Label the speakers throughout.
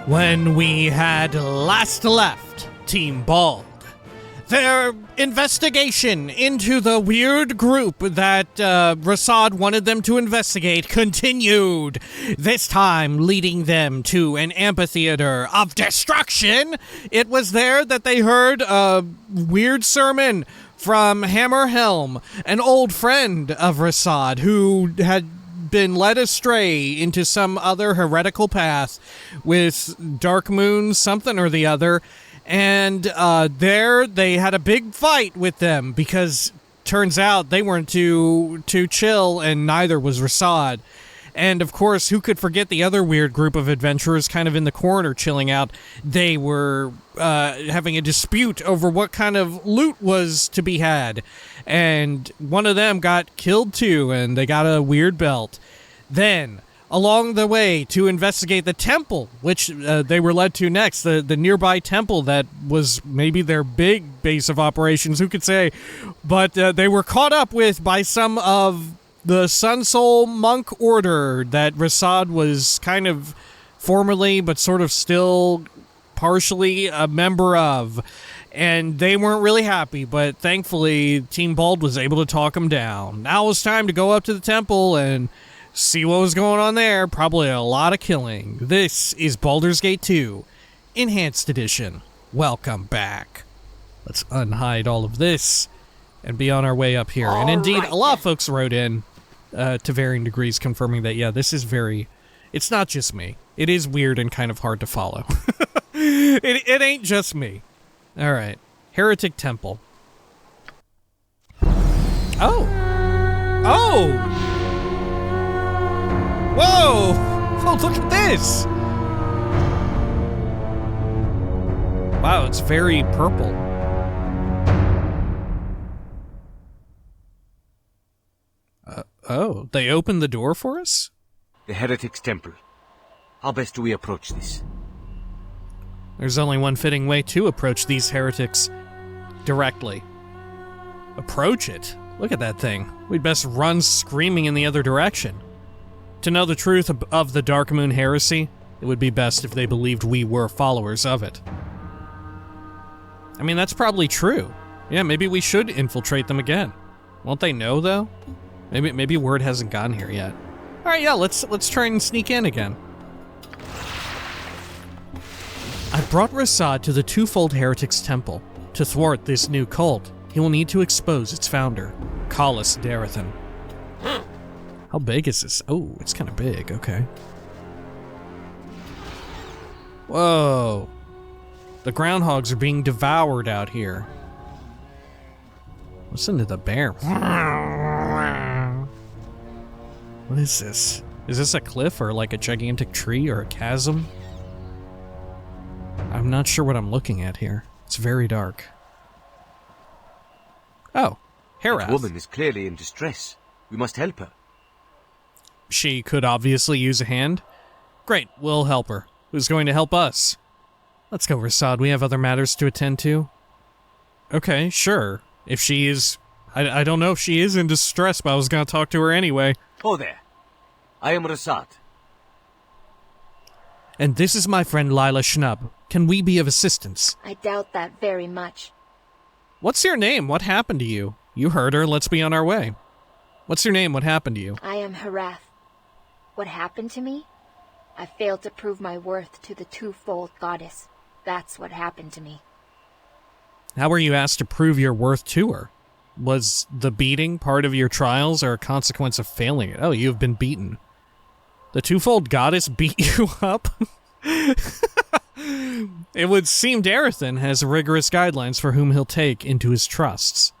Speaker 1: When we had last left Team Bald, their investigation into the weird group that Rasaad wanted them to investigate continued, this time leading them to an amphitheater of destruction. It was there that they heard a weird sermon from Hammer Helm, an old friend of Rasaad who had been led astray into some other heretical path with Dark Moon something or the other. And there they had a big fight with them because turns out they weren't too chill, and neither was Rasaad. And of course, who could forget the other weird group of adventurers kind of in the corner chilling out? They were having a dispute over what kind of loot was to be had. And one of them got killed too, and they got a weird belt. Then, along the way to investigate the temple, which they were led to next, the nearby temple that was maybe their big base of operations, who could say, but they were caught up with by some of the Sun Soul monk order that Rasaad was kind of formerly, but sort of still partially a member of, and they weren't really happy, but thankfully Team Bald was able to talk them down. Now it's time to go up to the temple and see what was going on there. Probably a lot of killing. This is Baldur's Gate 2, Enhanced Edition. Welcome back. Let's unhide all of this and be on our way up here. And indeed, a lot of folks wrote in to varying degrees confirming that, yeah, this is very... It's not just me. It is weird and kind of hard to follow. It ain't just me. Alright. Heretic Temple. Oh! Oh! Whoa! Oh, look at this! Wow, it's very purple. Oh, they opened the door for us?
Speaker 2: The Heretic's temple. How best do we approach this?
Speaker 1: There's only one fitting way to approach these heretics. Directly. Approach it? Look at that thing. We'd best run screaming in the other direction. To know the truth of the Dark Moon heresy, it would be best if they believed we were followers of it. I mean, that's probably true. Yeah, maybe we should infiltrate them again. Won't they know, though? Maybe word hasn't gotten here yet. Alright, yeah, let's try and sneak in again. I brought Rasaad to the Twofold Heretics Temple. To thwart this new cult, he will need to expose its founder, Collis Darathan. How big is this? Oh, it's kind of big, okay. Whoa. The groundhogs are being devoured out here. Listen to the bear. What is this? Is this a cliff or like a gigantic tree or a chasm? I'm not sure what I'm looking at here. It's very dark. Oh, Herath.
Speaker 2: That woman is clearly in distress. We must help her.
Speaker 1: She could obviously use a hand. Great, we'll help her. Who's going to help us? Let's go, Rasaad. We have other matters to attend to. Okay, sure. If she is... I don't know if she is in distress, but I was going to talk to her anyway.
Speaker 2: Oh, there. I am Rasaad.
Speaker 1: And this is my friend Lila Schnub. Can we be of assistance?
Speaker 3: I doubt that very much.
Speaker 1: What's your name? What happened to you? You heard her. Let's be on our way. What's your name? What happened to you?
Speaker 3: I am Herath. What happened to me? I failed to prove my worth to the Twofold Goddess. That's what happened to me.
Speaker 1: How were you asked to prove your worth to her? Was the beating part of your trials or a consequence of failing it? Oh, you have been beaten. The Twofold Goddess beat you up? It would seem Darathan has rigorous guidelines for whom he'll take into his trusts.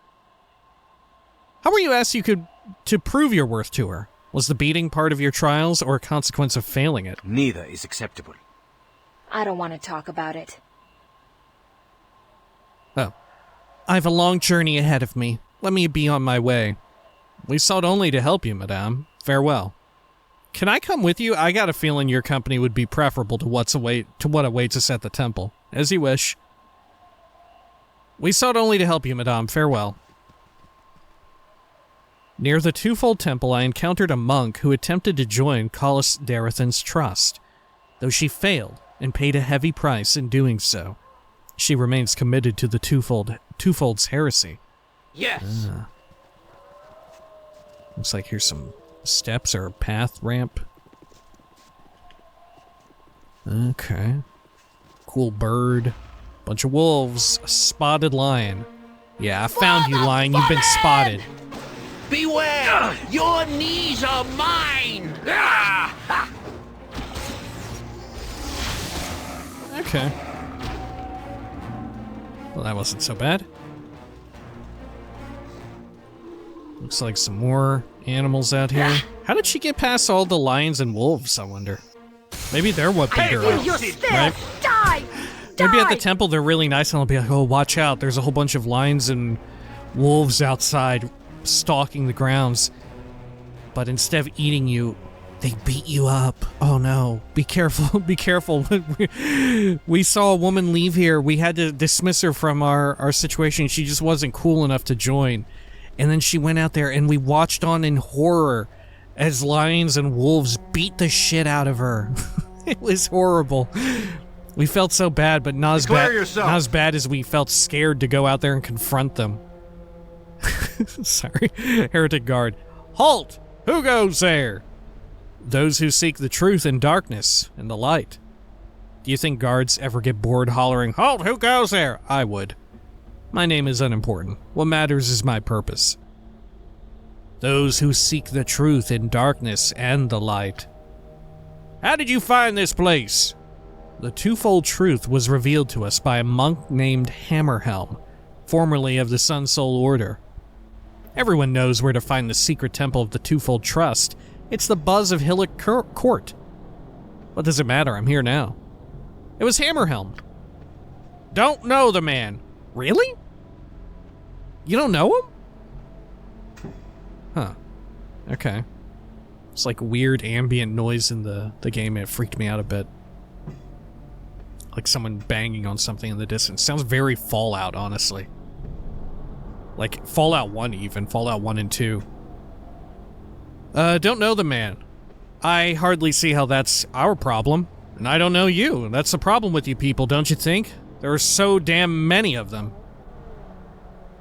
Speaker 1: How were you asked to prove your worth to her? Was the beating part of your trials or a consequence of failing it?
Speaker 2: Neither is acceptable.
Speaker 3: I don't want to talk about it.
Speaker 1: Oh. I've a long journey ahead of me. Let me be on my way. We sought only to help you, madame. Farewell. Can I come with you? I got a feeling your company would be preferable to what awaits us at the temple. As you wish. We sought only to help you, madame. Farewell. Near the Twofold Temple, I encountered a monk who attempted to join Collis Darathan's trust. Though she failed, and paid a heavy price in doing so. She remains committed to the Twofold's heresy.
Speaker 2: Yes.
Speaker 1: Looks like here's some steps or a path ramp. Okay. Cool bird. Bunch of wolves. A spotted lion. Yeah, I found you, lion. You've been spotted.
Speaker 4: Beware! Your knees are mine!
Speaker 1: Okay. Well, that wasn't so bad. Looks like some more animals out here. How did she get past all the lions and wolves, I wonder? Maybe they're what beat her up, right?
Speaker 3: Die!
Speaker 1: Maybe at the temple they're really nice and they'll be like, oh, watch out, there's a whole bunch of lions and wolves outside stalking the grounds. But instead of eating you, they beat you up. Oh no, be careful, be careful. We saw a woman leave here. We had to dismiss her from our situation. She just wasn't cool enough to join. And then she went out there and we watched on in horror as lions and wolves beat the shit out of her. It was horrible. We felt so bad, but not as bad as we felt scared to go out there and confront them. Sorry. Heretic guard. Halt! Who goes there? Those who seek the truth in darkness and the light. Do you think guards ever get bored hollering, halt, who goes there? I would. My name is unimportant. What matters is my purpose. Those who seek the truth in darkness and the light. How did you find this place? The twofold truth was revealed to us by a monk named Hammerhelm, formerly of the Sun Soul Order. Everyone knows where to find the secret temple of the Twofold Trust. It's the buzz of Hillock Court. What does it matter? I'm here now. It was Hammerhelm. Don't know the man. Really? You don't know him? Huh. Okay. It's like weird ambient noise in the game. It freaked me out a bit. Like someone banging on something in the distance. Sounds very Fallout, honestly. Like Fallout 1 even. Fallout 1 and 2. Don't know the man. I hardly see how that's our problem. And I don't know you. That's the problem with you people, don't you think? There are so damn many of them.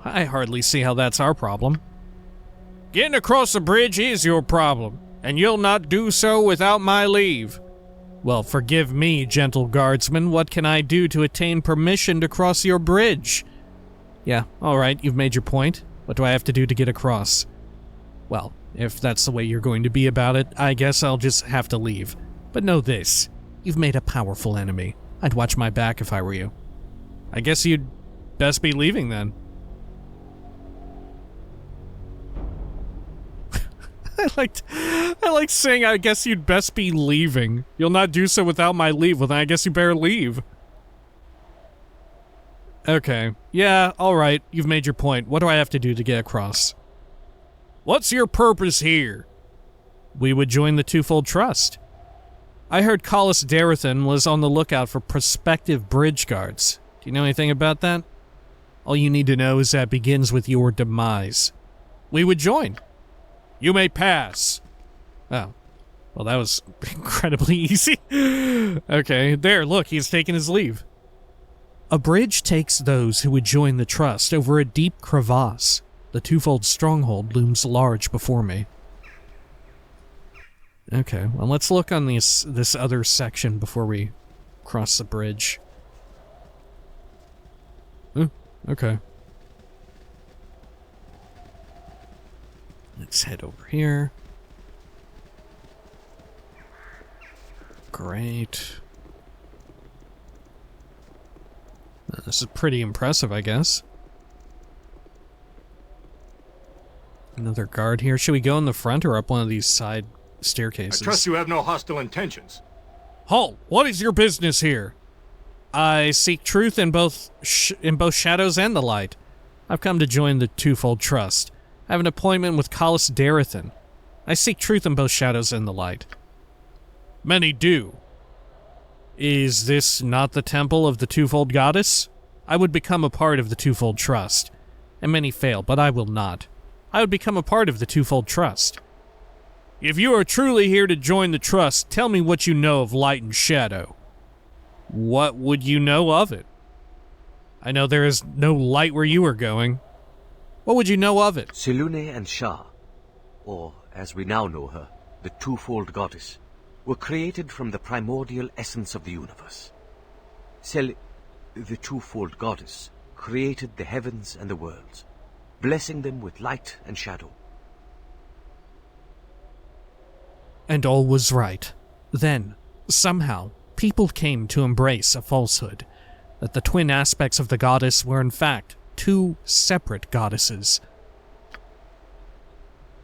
Speaker 1: I hardly see how that's our problem. Getting across the bridge is your problem, and you'll not do so without my leave. Well, forgive me, gentle guardsman. What can I do to attain permission to cross your bridge? Yeah, alright, you've made your point. What do I have to do to get across? Well, if that's the way you're going to be about it, I guess I'll just have to leave. But know this, you've made a powerful enemy. I'd watch my back if I were you. I guess you'd best be leaving then. I liked saying, I guess you'd best be leaving. You'll not do so without my leave. Well, then I guess you better leave. Okay. Yeah, alright. You've made your point. What do I have to do to get across? What's your purpose here? We would join the Twofold Trust. I heard Collis Darathan was on the lookout for prospective bridge guards. Do you know anything about that? All you need to know is that begins with your demise. We would join. You may pass. Oh. Well, that was incredibly easy. Okay, there, look, he's taking his leave. A bridge takes those who would join the trust over a deep crevasse. The Twofold stronghold looms large before me. Okay, well, let's look on this other section before we cross the bridge. Ooh, okay. Let's head over here. Great. This is pretty impressive, I guess. Another guard here. Should we go in the front or up one of these side staircases?
Speaker 5: I trust you have no hostile intentions.
Speaker 1: Halt! What is your business here? I seek truth in both shadows and the light. I've come to join the Twofold Trust. I have an appointment with Collis Darathan. I seek truth in both shadows and the light. Many do. Is this not the temple of the Twofold Goddess? I would become a part of the Twofold Trust. And many fail, but I will not. I would become a part of the Twofold Trust. If you are truly here to join the Trust, tell me what you know of light and shadow. What would you know of it? I know there is no light where you are going. What would you know of it?
Speaker 2: Selûne and Shah, or as we now know her, the Twofold Goddess, were created from the primordial essence of the universe. The Twofold Goddess, created the heavens and the worlds, blessing them with light and shadow.
Speaker 1: And all was right. Then, somehow, people came to embrace a falsehood, that the twin aspects of the goddess were in fact two separate goddesses.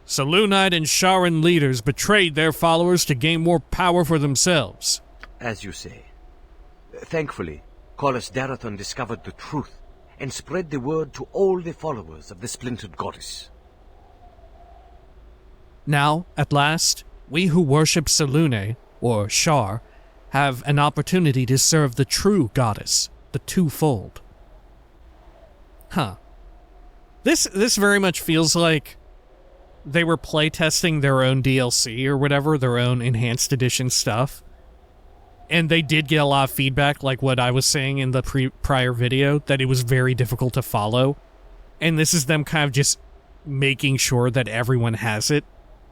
Speaker 1: Selûnite and Sharan leaders betrayed their followers to gain more power for themselves.
Speaker 2: As you say. Thankfully, Kolos Darathon discovered the truth and spread the word to all the followers of the splintered goddess.
Speaker 1: Now, at last, we who worship Selûne, or Shar, have an opportunity to serve the true goddess, the Twofold. Huh. This very much feels like they were playtesting their own DLC or whatever, their own enhanced edition stuff. And they did get a lot of feedback, like what I was saying in the prior video, that it was very difficult to follow. And this is them kind of just making sure that everyone has it,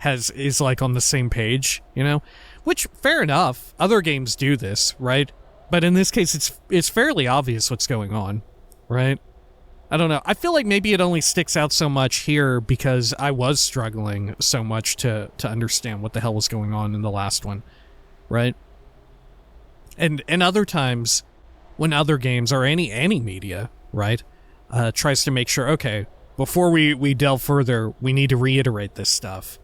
Speaker 1: is like on the same page, you know? Which, fair enough, other games do this, right? But in this case, it's fairly obvious what's going on, right? I don't know. I feel like maybe it only sticks out so much here because I was struggling so much to understand what the hell was going on in the last one, right? And other times, when other games or any media, right, tries to make sure, okay, before we delve further, we need to reiterate this stuff.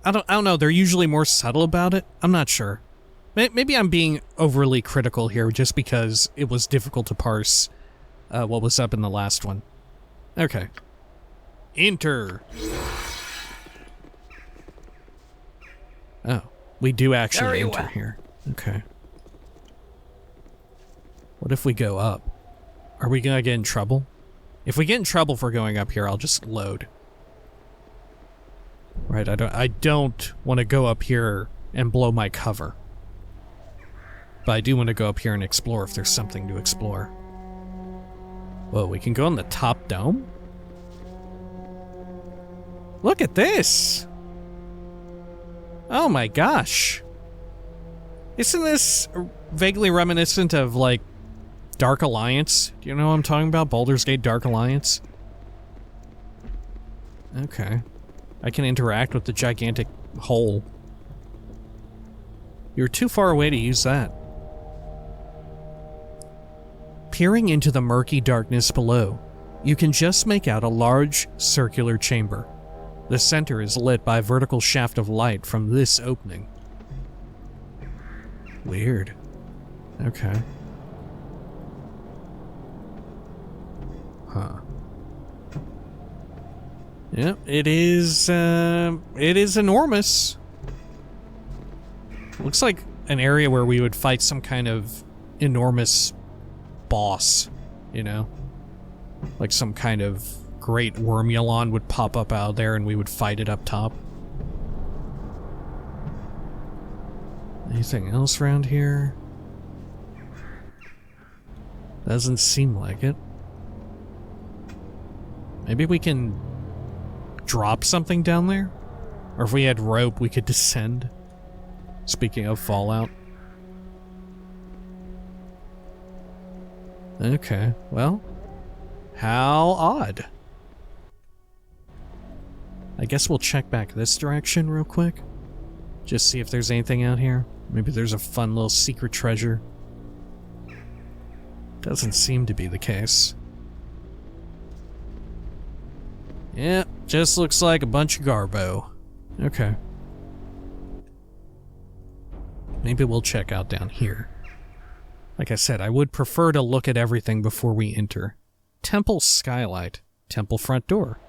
Speaker 1: I don't know. They're usually more subtle about it. I'm not sure. Maybe I'm being overly critical here just because it was difficult to parse what was up in the last one. Okay. Enter. Oh, we do actually enter here. Okay. What if we go up? Are we gonna get in trouble? If we get in trouble for going up here, I'll just load. Right, I don't want to go up here and blow my cover. But I do want to go up here and explore if there's something to explore. Whoa, we can go on the top dome? Look at this! Oh my gosh. Isn't this vaguely reminiscent of, like, Dark Alliance? Do you know what I'm talking about? Baldur's Gate Dark Alliance? Okay. I can interact with the gigantic hole. You're too far away to use that. Peering into the murky darkness below, you can just make out a large, circular chamber. The center is lit by a vertical shaft of light from this opening. Weird. Okay. Huh. Yep, it is enormous. Looks like an area where we would fight some kind of enormous boss, you know? Like some kind of great Wormulon would pop up out there and we would fight it up top. Anything else around here? Doesn't seem like it. Maybe we can drop something down there? Or if we had rope, we could descend? Speaking of Fallout. Okay, well, how odd. I guess we'll check back this direction real quick. Just see if there's anything out here. Maybe there's a fun little secret treasure. Doesn't seem to be the case. Yeah, just looks like a bunch of garbo. Okay. Maybe we'll check out down here. Like I said, I would prefer to look at everything before we enter. Temple skylight. Temple front door.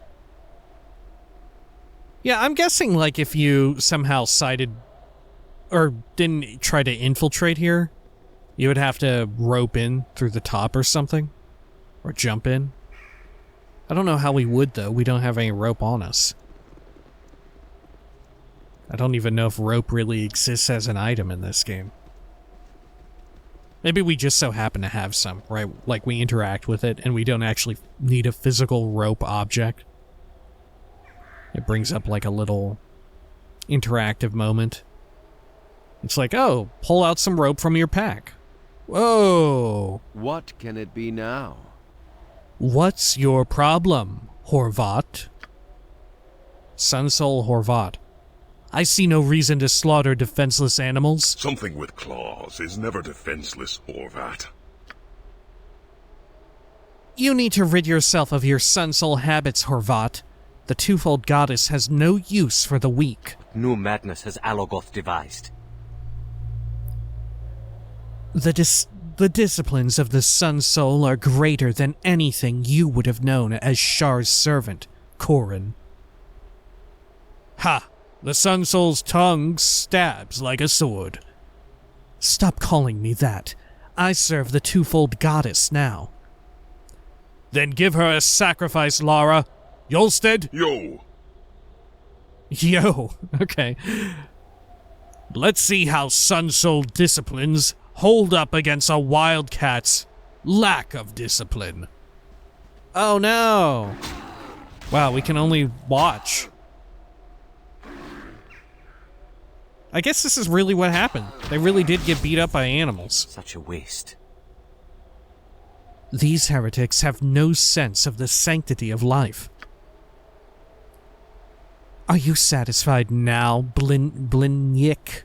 Speaker 1: Yeah, I'm guessing, like, if you somehow sighted or didn't try to infiltrate here, you would have to rope in through the top or something. Or jump in. I don't know how we would, though. We don't have any rope on us. I don't even know if rope really exists as an item in this game. Maybe we just so happen to have some, right? Like we interact with it and we don't actually need a physical rope object. It brings up like a little interactive moment. It's like, oh, pull out some rope from your pack. Whoa.
Speaker 6: What can it be now?
Speaker 1: What's your problem, Horvat? Sunsoul Horvat. I see no reason to slaughter defenseless animals.
Speaker 7: Something with claws is never defenseless, Horvat.
Speaker 1: You need to rid yourself of your Sunsoul habits, Horvat. The Twofold Goddess has no use for the weak.
Speaker 2: New madness has Alogoth devised.
Speaker 1: The disciplines of the Sunsoul are greater than anything you would have known as Shar's servant, Corin. Ha! The Sunsoul's tongue stabs like a sword. Stop calling me that. I serve the Twofold Goddess now. Then give her a sacrifice, Lara. Yolstead? Yo, okay. Let's see how Sunsoul disciplines hold up against a wildcat's lack of discipline. Oh no! Wow, we can only watch. I guess this is really what happened. They really did get beat up by animals.
Speaker 2: Such a waste.
Speaker 1: These heretics have no sense of the sanctity of life. Are you satisfied now, Blinyik?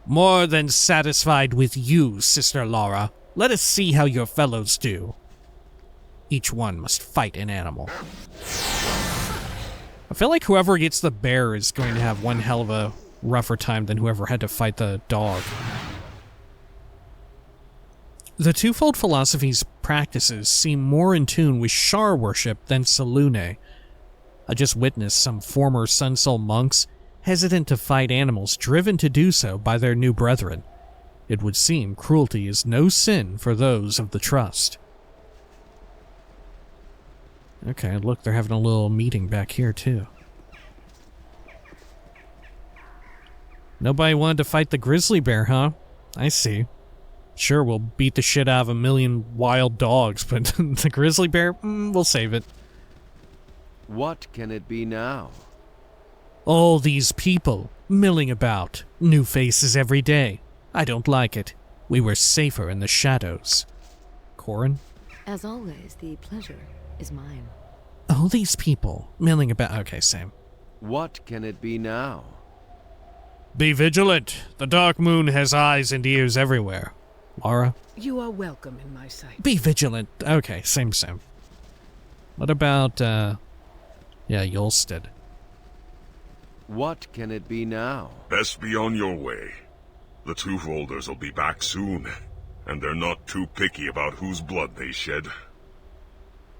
Speaker 1: More than satisfied with you, Sister Lara. Let us see how your fellows do. Each one must fight an animal. I feel like whoever gets the bear is going to have one hell of a rougher time than whoever had to fight the dog. The Twofold Philosophy's practices seem more in tune with Shar worship than Selûne. I just witnessed some former Sunsoul monks hesitant to fight animals, driven to do so by their new brethren. It would seem cruelty is no sin for those of the Trust. Okay, look, they're having a little meeting back here, too. Nobody wanted to fight the grizzly bear, huh? I see. Sure, we'll beat the shit out of 1,000,000 wild dogs, but the grizzly bear, we'll save it.
Speaker 6: What can it be now?
Speaker 1: All these people milling about, new faces every day. I don't like it. We were safer in the shadows. Corin?
Speaker 8: As always, the pleasure is mine.
Speaker 1: All these people milling about. Okay, same.
Speaker 6: What can it be now?
Speaker 1: Be vigilant. The Dark Moon has eyes and ears everywhere. Lara?
Speaker 9: You are welcome in my sight.
Speaker 1: Be vigilant. Okay, same. What about, yeah, Yolstead?
Speaker 6: What can it be now?
Speaker 7: Best be on your way. The Twofolders will be back soon, and they're not too picky about whose blood they shed.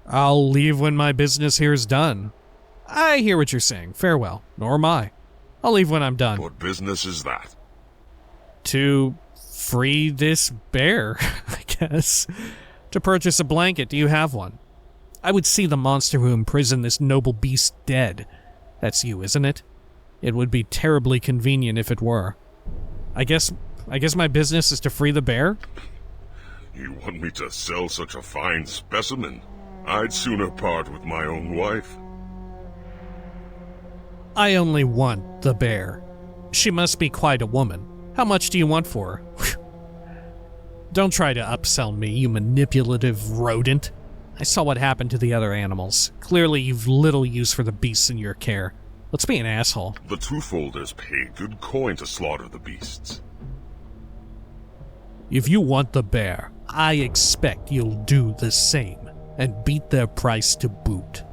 Speaker 1: I'll leave when my business here is done. I hear what you're saying. Farewell. Nor am I. I'll leave when I'm done.
Speaker 7: What business is that?
Speaker 1: To free this bear, I guess. To purchase a blanket. Do you have one? I would see the monster who imprisoned this noble beast dead. That's you, isn't it? It would be terribly convenient if it were. I guess my business is to free the bear?
Speaker 7: You want me to sell such a fine specimen? I'd sooner part with my own wife.
Speaker 1: I only want the bear. She must be quite a woman. How much do you want for her? Don't try to upsell me, you manipulative rodent. I saw what happened to the other animals. Clearly you've little use for the beasts in your care. Let's be an asshole.
Speaker 7: The Twofolders pay good coin to slaughter the beasts.
Speaker 1: If you want the bear, I expect you'll do the same, and beat their price to boot.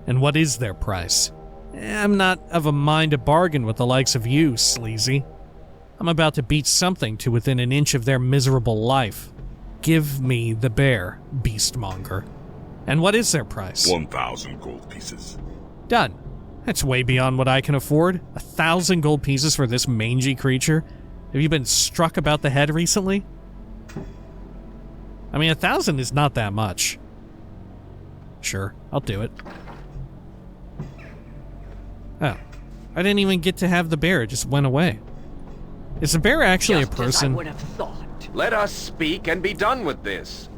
Speaker 1: And what is their price? I'm not of a mind to bargain with the likes of you, sleazy. I'm about to beat something to within an inch of their miserable life. Give me the bear, beastmonger. And what is their price?
Speaker 7: 1,000 gold pieces.
Speaker 1: Done. That's way beyond what I can afford. 1,000 gold pieces for this mangy creature? Have you been struck about the head recently? I mean, 1,000 is not that much. Sure, I'll do it. Oh, I didn't even get to have the bear, it just went away. Is the bear actually
Speaker 4: Just
Speaker 1: a person?
Speaker 4: As I would have thought.
Speaker 6: Let us speak and be done with this.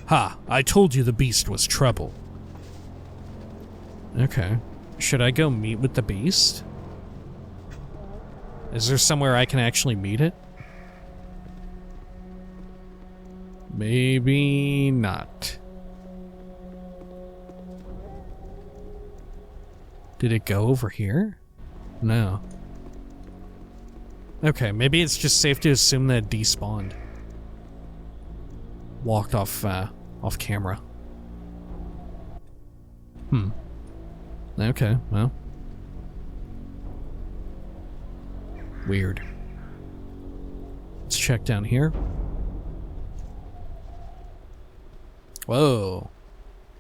Speaker 1: Ha! I told you the beast was trouble. Okay. Should I go meet with the beast? Is there somewhere I can actually meet it? Maybe not. Did it go over here? No. Okay, maybe it's just safe to assume that it despawned. Walked off camera. Okay, well. Weird. Let's check down here. Whoa.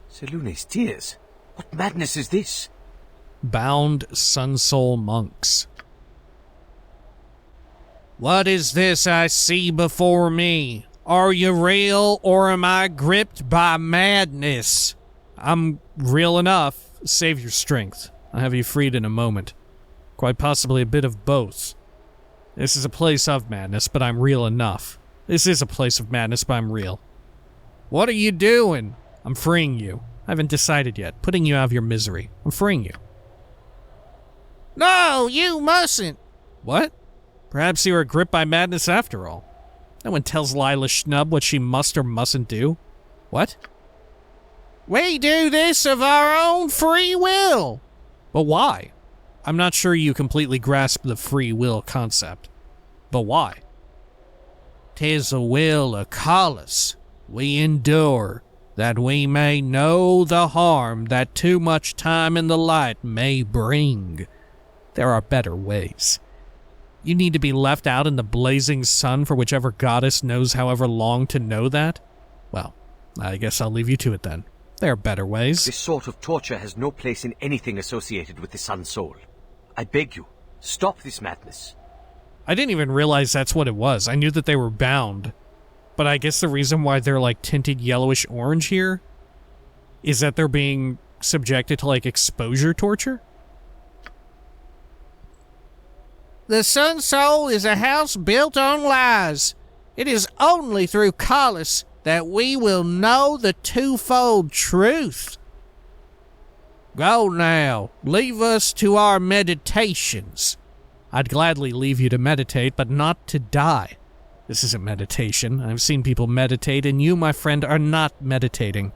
Speaker 2: Selune's tears. What madness is this?
Speaker 1: Bound Sun Soul monks. What is this I see before me? Are you real, or am I gripped by madness? I'm real enough. Save your strength. I'll have you freed in a moment. Quite possibly a bit of both. This is a place of madness, but I'm real enough. This is a place of madness, but I'm real. What are you doing? I'm freeing you. I haven't decided yet. Putting you out of your misery. I'm freeing you. No, you mustn't. What? Perhaps you are gripped by madness after all. No one tells Lila Schnub what she must or mustn't do. What? We do this of our own free will. But why? I'm not sure you completely grasp the free will concept. But why? 'Tis the will of Callus. We endure, that we may know the harm that too much time in the light may bring. There are better ways. You need to be left out in the blazing sun for whichever goddess knows however long to know that? Well, I guess I'll leave you to it then. There are better ways.
Speaker 2: This sort of torture has no place in anything associated with the Sun Soul. I beg you, stop this madness.
Speaker 1: I didn't even realize that's what it was. I knew that they were bound. But I guess the reason why they're like tinted yellowish orange here is that they're being subjected to like exposure torture? The Sun Soul is a house built on lies. It is only through Callus that we will know the twofold truth. Go now. Leave us to our meditations. I'd gladly leave you to meditate, but not to die. This isn't meditation. I've seen people meditate, and you, my friend, are not meditating.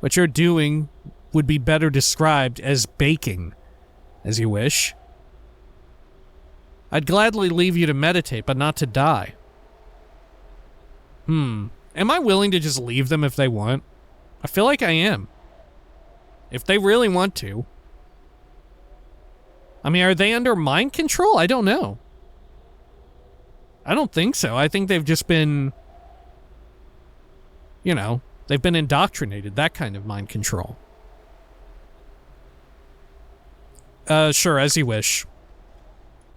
Speaker 1: What you're doing would be better described as baking. As you wish. I'd gladly leave you to meditate, but not to die. Am I willing to just leave them if they want? I feel like I am. If they really want to. I mean, are they under mind control? I don't know. I don't think so. I think they've just been, you know, they've been indoctrinated, that kind of mind control. Sure, as you wish.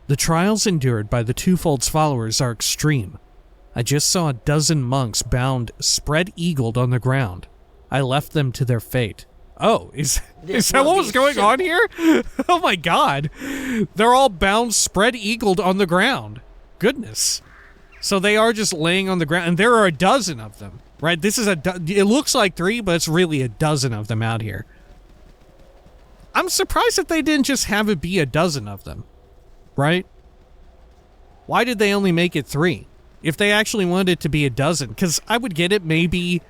Speaker 1: The trials endured by the Twofold's followers are extreme. I just saw a dozen monks bound, spread-eagled on the ground. I left them to their fate. Oh, is that what was going on here? Oh my god. They're all bound, spread-eagled on the ground. Goodness. So they are just laying on the ground, and there are a dozen of them, right? This is it looks like 3, but it's really a dozen of them out here. I'm surprised that they didn't just have it be a dozen of them, right? Why did they only make it 3? If they actually wanted it to be a dozen, because I would get it maybe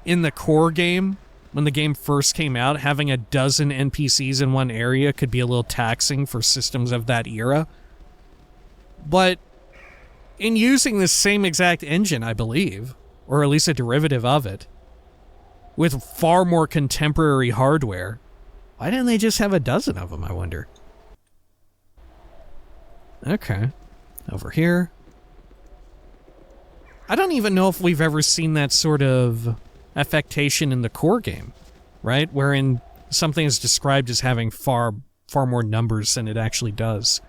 Speaker 1: in the core game, when the game first came out, having a dozen NPCs in one area could be a little taxing for systems of that era. But in using the same exact engine, I believe, or at least a derivative of it, with far more contemporary hardware, why didn't they just have a dozen of them, I wonder? Okay. Over here. I don't even know if we've ever seen that sort of affectation in the core game, right? Wherein something is described as having far more numbers than it actually does.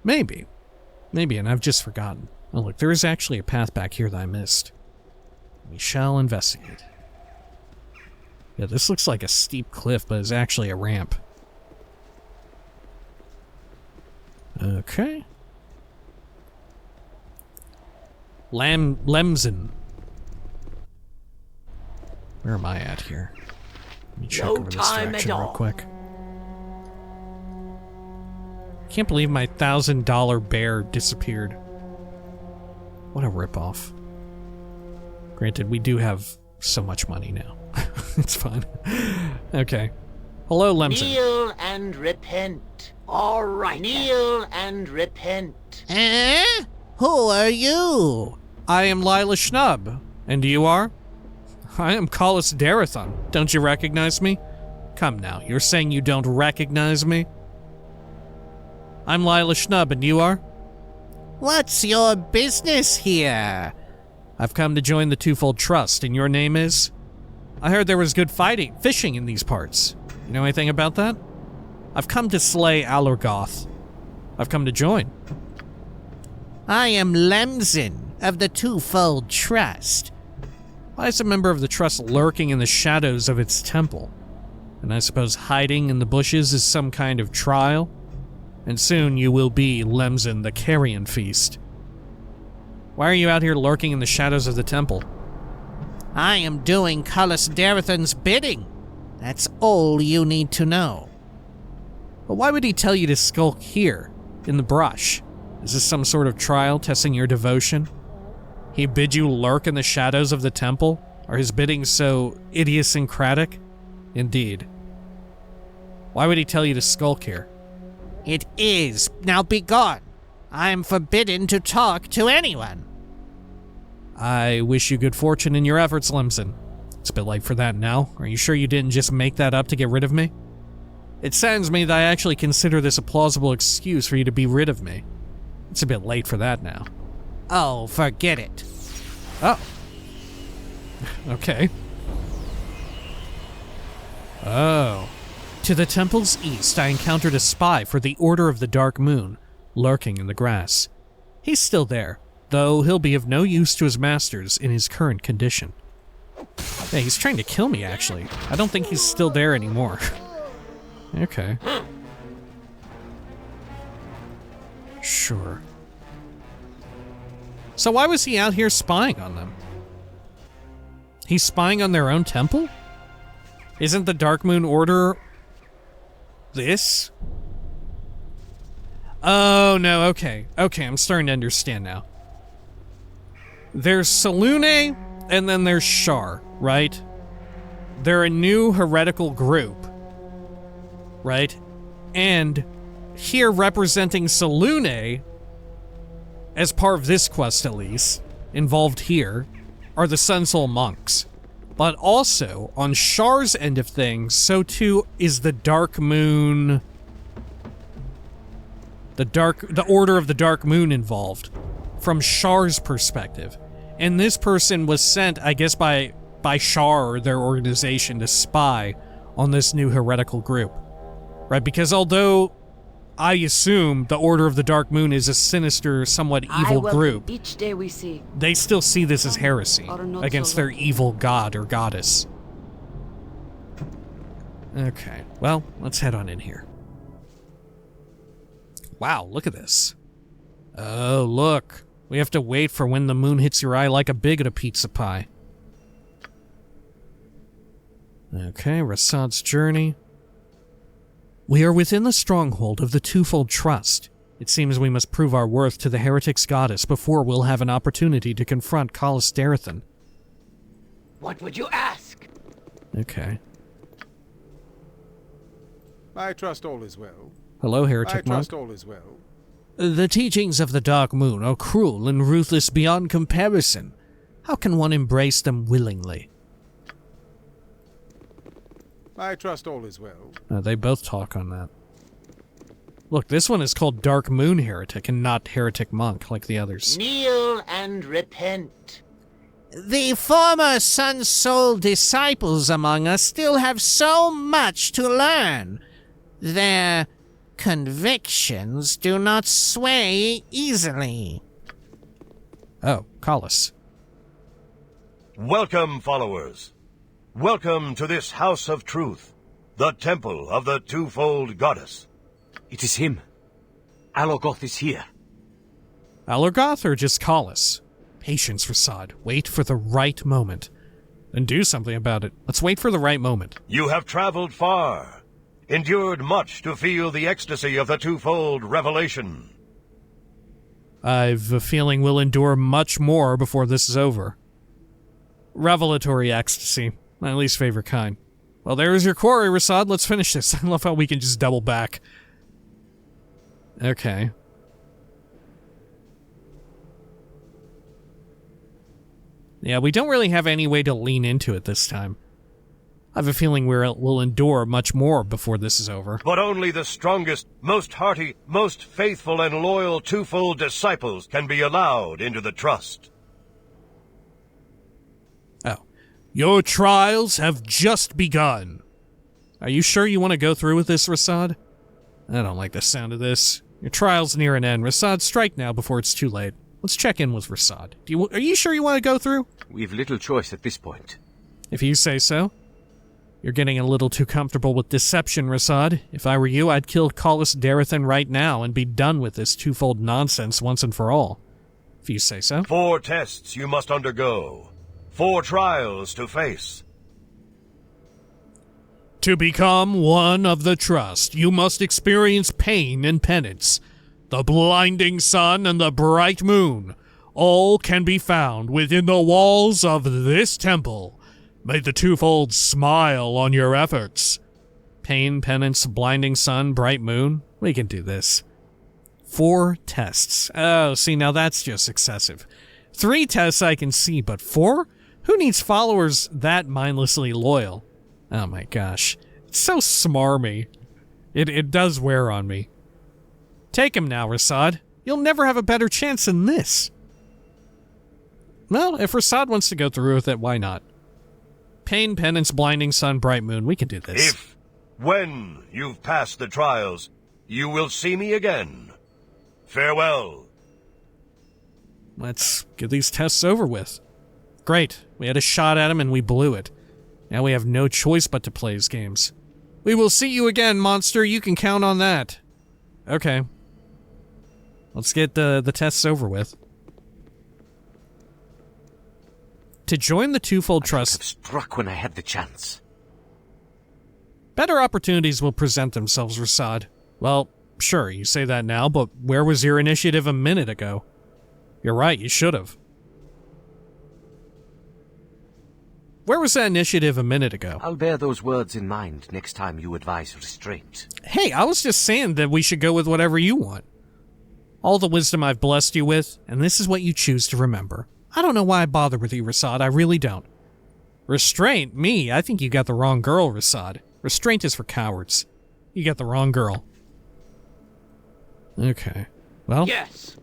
Speaker 1: Maybe. Maybe, and I've just forgotten. Oh, look, there is actually a path back here that I missed. We shall investigate. Yeah, this looks like a steep cliff, but it's actually a ramp. Okay. Lemzen. Where am I at here? Let me check over this direction real quick. Can't believe my $1,000 bear disappeared. What a ripoff. Granted, we do have so much money now. It's fine. Okay. Hello, Lemson.
Speaker 4: Kneel and repent. All right. Kneel and repent.
Speaker 1: Who are you? I am Lila Schnub. And you are? I am Collis Darathon. Don't you recognize me? Come now, you're saying you don't recognize me? I'm Lila Schnub, and you are? What's your business here? I've come to join the Twofold Trust, and your name is? I heard there was good fishing in these parts. You know anything about that? I've come to slay Alorgoth. I've come to join. I am Lemzen of the Twofold Trust. Why is a member of the Trust lurking in the shadows of its temple? And I suppose hiding in the bushes is some kind of trial? And soon you will be Lemzen the Carrion Feast. Why are you out here lurking in the shadows of the temple? I am doing Collis Darathon's bidding. That's all you need to know. But why would he tell you to skulk here, in the brush? Is this some sort of trial testing your devotion? He bid you lurk in the shadows of the temple? Are his biddings so idiosyncratic? Indeed. Why would he tell you to skulk here? It is. Now be gone. I am forbidden to talk to anyone. I wish you good fortune in your efforts, Lemson. It's a bit late for that now. Are you sure you didn't just make that up to get rid of me? It saddens me that I actually consider this a plausible excuse for you to be rid of me. It's a bit late for that now. Oh, forget it. Oh. Okay. Oh. To the temple's east, I encountered a spy for the Order of the Dark Moon, lurking in the grass. He's still there, though he'll be of no use to his masters in his current condition. Yeah, he's trying to kill me, actually. I don't think he's still there anymore. Okay. Sure. So why was he out here spying on them? He's spying on their own temple? Isn't the Dark Moon Order this? Oh, no, okay. Okay, I'm starting to understand now. There's Selune, and then there's Shar, right? They're a new heretical group, right? And here representing Selune, as part of this quest at least, involved here, are the Sun Soul monks. But also, on Shar's end of things, so too is the Dark Moon... The Order of the Dark Moon involved, from Shar's perspective. And this person was sent, I guess, by Shar or their organization to spy on this new heretical group. Right, because although I assume the Order of the Dark Moon is a sinister, somewhat evil group,
Speaker 8: each day we see.
Speaker 1: They still see this as heresy against their evil god or goddess. Okay, well, let's head on in here. Wow, look at this. Oh, look. We have to wait for when the moon hits your eye like a big at a pizza pie. Okay, Rasaad's journey. We are within the stronghold of the Twofold Trust. It seems we must prove our worth to the Heretic's goddess before we'll have an opportunity to confront Collis Darathon.
Speaker 4: What would you ask?
Speaker 1: Okay.
Speaker 5: I trust all is well.
Speaker 1: Hello, Heretic
Speaker 5: I trust
Speaker 1: monk.
Speaker 5: all is well.
Speaker 1: The teachings of the Dark Moon are cruel and ruthless beyond comparison. How can one embrace them willingly?
Speaker 5: I trust all is well.
Speaker 1: They both talk on that. Look, this one is called Dark Moon Heretic and not Heretic Monk like the others.
Speaker 4: Kneel and repent.
Speaker 1: The former Sun Soul disciples among us still have so much to learn. Their convictions do not sway easily. Oh, Collis.
Speaker 10: Welcome, followers. Welcome to this House of Truth, the Temple of the Twofold Goddess.
Speaker 2: It is him. Alogoth is here.
Speaker 1: Alorgoth or just call us? Patience, Rasaad. Wait for the right moment. And do something about it. Let's wait for the right moment.
Speaker 10: You have traveled far, endured much to feel the ecstasy of the twofold revelation.
Speaker 1: I've a feeling we'll endure much more before this is over. Revelatory ecstasy. My least favorite kind. Well, there's your quarry, Rasaad. Let's finish this. I love how we can just double back. Okay. Yeah, we don't really have any way to lean into it this time. I have a feeling we'll endure much more before this is over.
Speaker 10: But only the strongest, most hearty, most faithful and loyal twofold disciples can be allowed into the trust.
Speaker 1: Oh. Your trials have just begun. Are you sure you want to go through with this, Rasaad? I don't like the sound of this. Your trial's near an end. Rasaad, strike now before it's too late. Let's check in with Rasaad. Are you sure you want to go through?
Speaker 2: We've little choice at this point.
Speaker 1: If you say so. You're getting a little too comfortable with deception, Rasaad. If I were you, I'd kill Collis Darathan right now and be done with this twofold nonsense once and for all. If you say so.
Speaker 10: 4 tests you must undergo. 4 trials to face.
Speaker 1: To become one of the Trust, you must experience pain and penance. The blinding sun and the bright moon, all can be found within the walls of this temple. May the twofold smile on your efforts. Pain, penance, blinding sun, bright moon. We can do this. 4 tests. Oh, see, now that's just excessive. 3 tests I can see, but 4? Who needs followers that mindlessly loyal? Oh my gosh. It's so smarmy. It does wear on me. Take him now, Rasaad. You'll never have a better chance than this. Well, if Rasaad wants to go through with it, why not? Pain, penance, blinding sun, bright moon. We can do this.
Speaker 10: When you've passed the trials, you will see me again. Farewell.
Speaker 1: Let's get these tests over with. Great. We had a shot at him and we blew it. Now we have no choice but to play his games. We will see you again, monster. You can count on that. Okay. Let's get the tests over with. To join the Twofold Trust...
Speaker 2: I struck when I had the chance.
Speaker 1: Better opportunities will present themselves, Rasaad. Well, sure, you say that now, but where was your initiative a minute ago? You're right, you should have. Where was that initiative a minute ago?
Speaker 2: I'll bear those words in mind next time you advise restraint.
Speaker 1: Hey, I was just saying that we should go with whatever you want. All the wisdom I've blessed you with, and this is what you choose to remember. I don't know why I bother with you, Rasaad, I really don't. Restraint? Me? I think you got the wrong girl, Rasaad. Restraint is for cowards. You got the wrong girl. Okay. Well...
Speaker 4: Yes!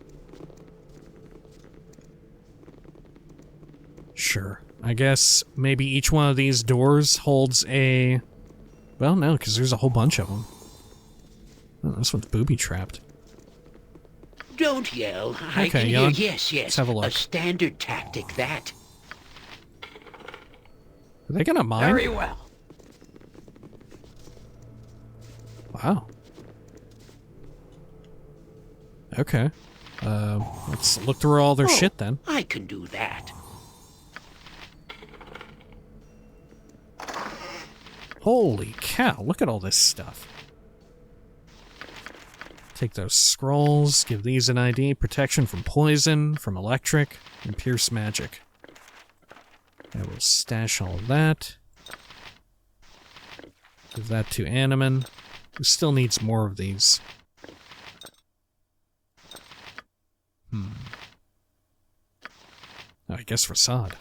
Speaker 1: Sure. I guess maybe each one of these doors holds a... Well, no, because there's a whole bunch of them. Oh, this one's booby-trapped.
Speaker 4: Don't yell. I
Speaker 1: Okay,
Speaker 4: can
Speaker 1: Jan.
Speaker 4: hear. Yes, yes.
Speaker 1: Let's have a look.
Speaker 4: A standard tactic, that.
Speaker 1: Are they gonna mine?
Speaker 4: Very well.
Speaker 1: Wow. Okay. Let's look through all their shit then.
Speaker 4: I can do that.
Speaker 1: Holy cow, look at all this stuff. Take those scrolls, give these an ID, protection from poison, from electric, and pierce magic. I will stash all of that. Give that to Animan, who still needs more of these. Oh, I guess Rasaad.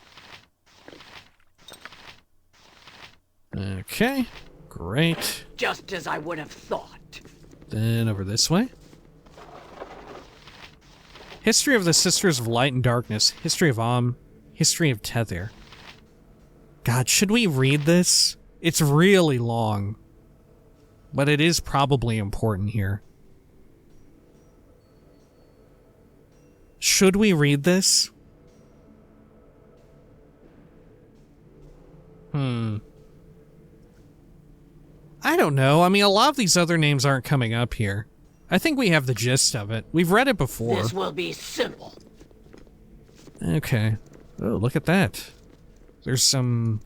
Speaker 1: Okay, great.
Speaker 4: Just as I would have thought.
Speaker 1: Then over this way. History of the Sisters of Light and Darkness. History of Amn. History of Tethir. God, should we read this? It's really long. But it is probably important here. Should we read this? I don't know. I mean, a lot of these other names aren't coming up here. I think we have the gist of it. We've read it before.
Speaker 4: This will be simple.
Speaker 1: Okay. Oh, look at that. There's some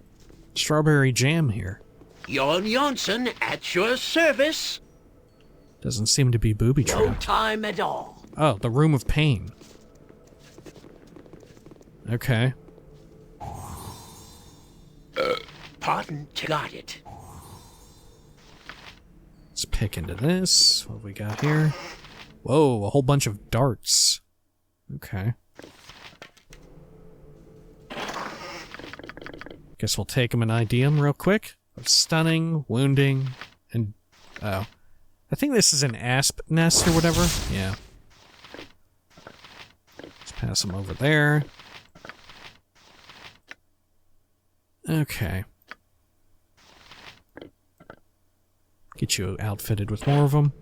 Speaker 1: strawberry jam here.
Speaker 4: Jon Johnson at your service.
Speaker 1: Doesn't seem to be booby
Speaker 4: No
Speaker 1: trapped.
Speaker 4: time at all.
Speaker 1: Oh, the Room of Pain. Okay.
Speaker 4: Pardon, got it.
Speaker 1: Let's pick into this. What have we got here? Whoa, a whole bunch of darts. Okay. Guess we'll take him and ID him real quick. Stunning, wounding, and... oh. I think this is an asp nest or whatever. Yeah. Let's pass him over there. Okay. Get you outfitted with more of them.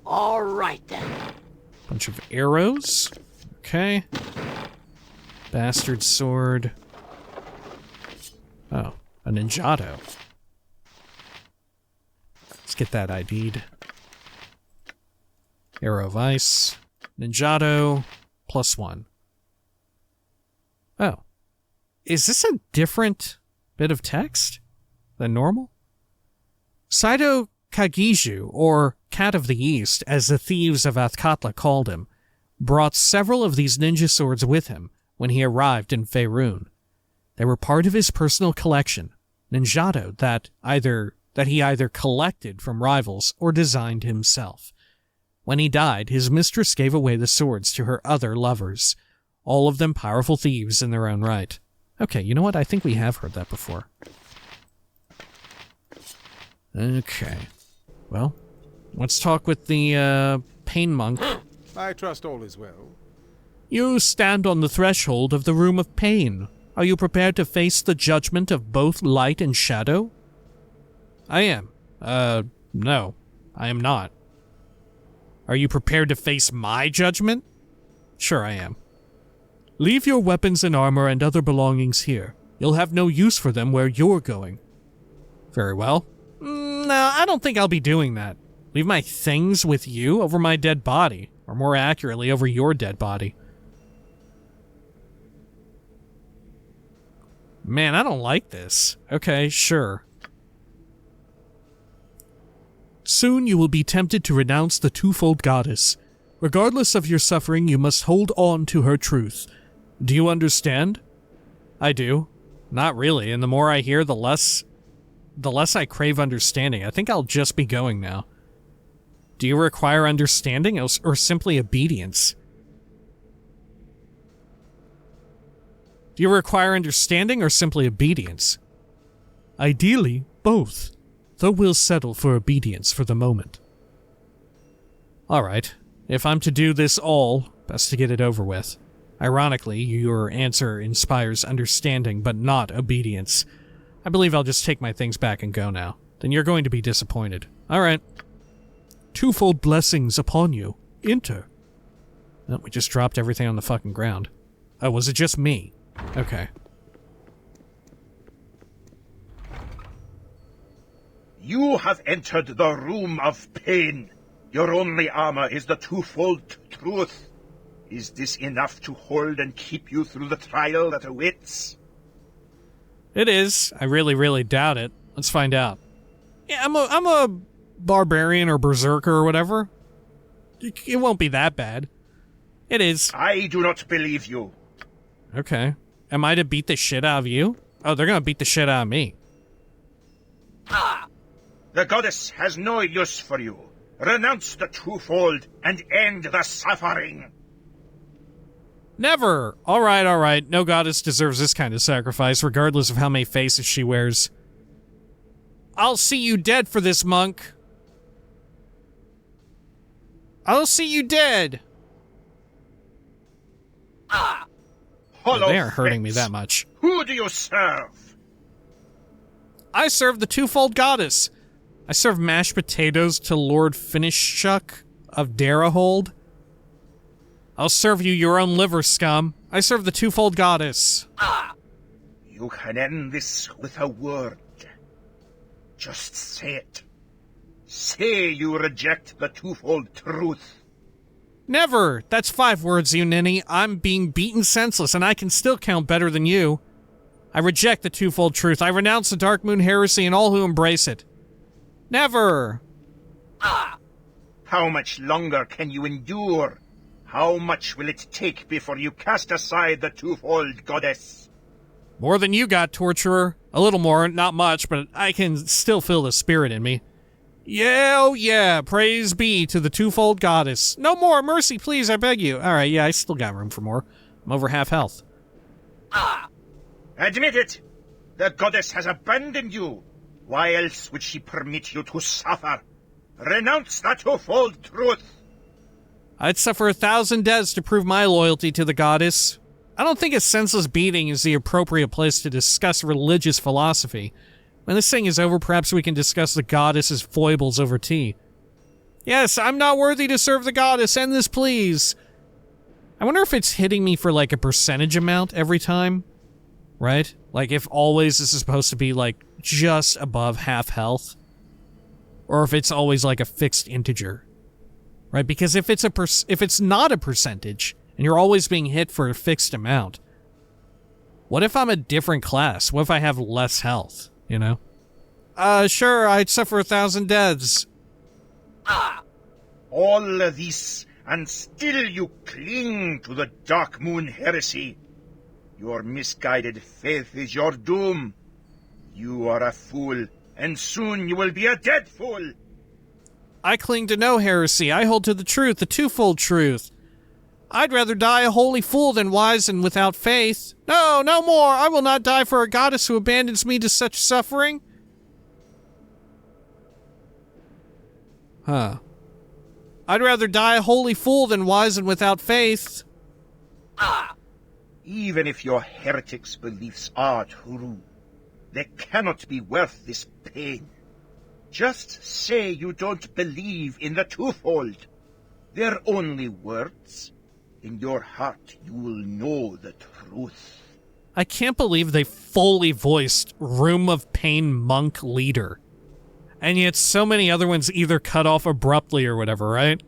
Speaker 4: All right, then.
Speaker 1: Bunch of arrows. Okay. Bastard sword. Oh, a ninjato. Let's get that ID'd. Arrow of Ice. Ninjato. +1. Oh. Is this a different bit of text than normal? Saido Kagiju, or Cat of the East, as the thieves of Athkatla called him, brought several of these ninja swords with him when he arrived in Faerun. They were part of his personal collection, ninjato that he either collected from rivals or designed himself. When he died, his mistress gave away the swords to her other lovers, all of them powerful thieves in their own right. Okay, you know what? I think we have heard that before. Okay. Well, let's talk with the, Pain Monk.
Speaker 5: I trust all is well.
Speaker 1: You stand on the threshold of the Room of Pain. Are you prepared to face the judgment of both light and shadow? I am. No. I am not. Are you prepared to face my judgment? Sure I am. Leave your weapons and armor and other belongings here. You'll have no use for them where you're going. Very well. No, I don't think I'll be doing that. Leave my things with you over my dead body. Or more accurately, over your dead body. Man, I don't like this. Okay, sure. Soon you will be tempted to renounce the Twofold Goddess. Regardless of your suffering, you must hold on to her truth. Do you understand? I do. Not really, and the more I hear, the less I crave understanding. I think I'll just be going now. Do you require understanding or simply obedience? Do you require understanding or simply obedience? Ideally, both. Though we'll settle for obedience for the moment. Alright. If I'm to do this all, best to get it over with. Ironically, your answer inspires understanding, but not obedience. I believe I'll just take my things back and go now. Then you're going to be disappointed. Alright. Twofold blessings upon you. Enter. Oh, we just dropped everything on the fucking ground. Oh, was it just me? Okay.
Speaker 10: You have entered the Room of Pain. Your only armor is the Twofold Truth. Is this enough to hold and keep you through the trial that awaits?
Speaker 1: It is. I really, really doubt it. Let's find out. Yeah, I'm a barbarian or berserker or whatever. It won't be that bad. It is.
Speaker 10: I do not believe you.
Speaker 1: Okay. Am I to beat the shit out of you? Oh, they're gonna beat the shit out of me.
Speaker 10: The goddess has no use for you. Renounce the Twofold and end the suffering.
Speaker 1: Never! Alright. No goddess deserves this kind of sacrifice, regardless of how many faces she wears. I'll see you dead for this, monk. I'll see you dead! They aren't hurting me that much.
Speaker 10: Who do you serve?
Speaker 1: I serve the Twofold Goddess. I serve mashed potatoes to Lord Finishchuck of Darahold. I'll serve you your own liver, scum. I serve the Twofold Goddess.
Speaker 10: You can end this with a word. Just say it. Say you reject the twofold truth.
Speaker 1: Never! That's 5 words, you ninny. I'm being beaten senseless, and I can still count better than you. I reject the twofold truth. I renounce the Dark Moon heresy and all who embrace it. Never!
Speaker 10: How much longer can you endure? How much will it take before you cast aside the twofold goddess?
Speaker 1: More than you got, torturer. A little more, not much, but I can still feel the spirit in me. Yeah, oh yeah, praise be to the twofold goddess. No more, mercy, please, I beg you. Alright, yeah, I still got room for more. I'm over half health.
Speaker 10: Admit it! The goddess has abandoned you. Why else would she permit you to suffer? Renounce the twofold truth!
Speaker 1: I'd suffer 1,000 deaths to prove my loyalty to the goddess. I don't think a senseless beating is the appropriate place to discuss religious philosophy. When this thing is over, perhaps we can discuss the goddess's foibles over tea. Yes, I'm not worthy to serve the goddess. End this, please. I wonder if it's hitting me for, like, a percentage amount every time. Right? Like, if always this is supposed to be, like, just above half health. Or if it's always, like, a fixed integer. Right? Because if it's not a percentage, and you're always being hit for a fixed amount, what if I'm a different class? What if I have less health? You know? Sure, I'd suffer 1,000 deaths.
Speaker 10: All this, and still you cling to the Dark Moon heresy. Your misguided faith is your doom. You are a fool, and soon you will be a dead fool.
Speaker 1: I cling to no heresy. I hold to the truth, the twofold truth. I'd rather die a holy fool than wise and without faith. No, no more! I will not die for a goddess who abandons me to such suffering. Huh. I'd rather die a holy fool than wise and without faith.
Speaker 10: Even if your heretic's beliefs are true, they cannot be worth this pain. Just say you don't believe in the twofold. They're only words. In your heart, you will know the truth.
Speaker 1: I can't believe they fully voiced Room of Pain Monk Leader. And yet so many other ones either cut off abruptly or whatever, right?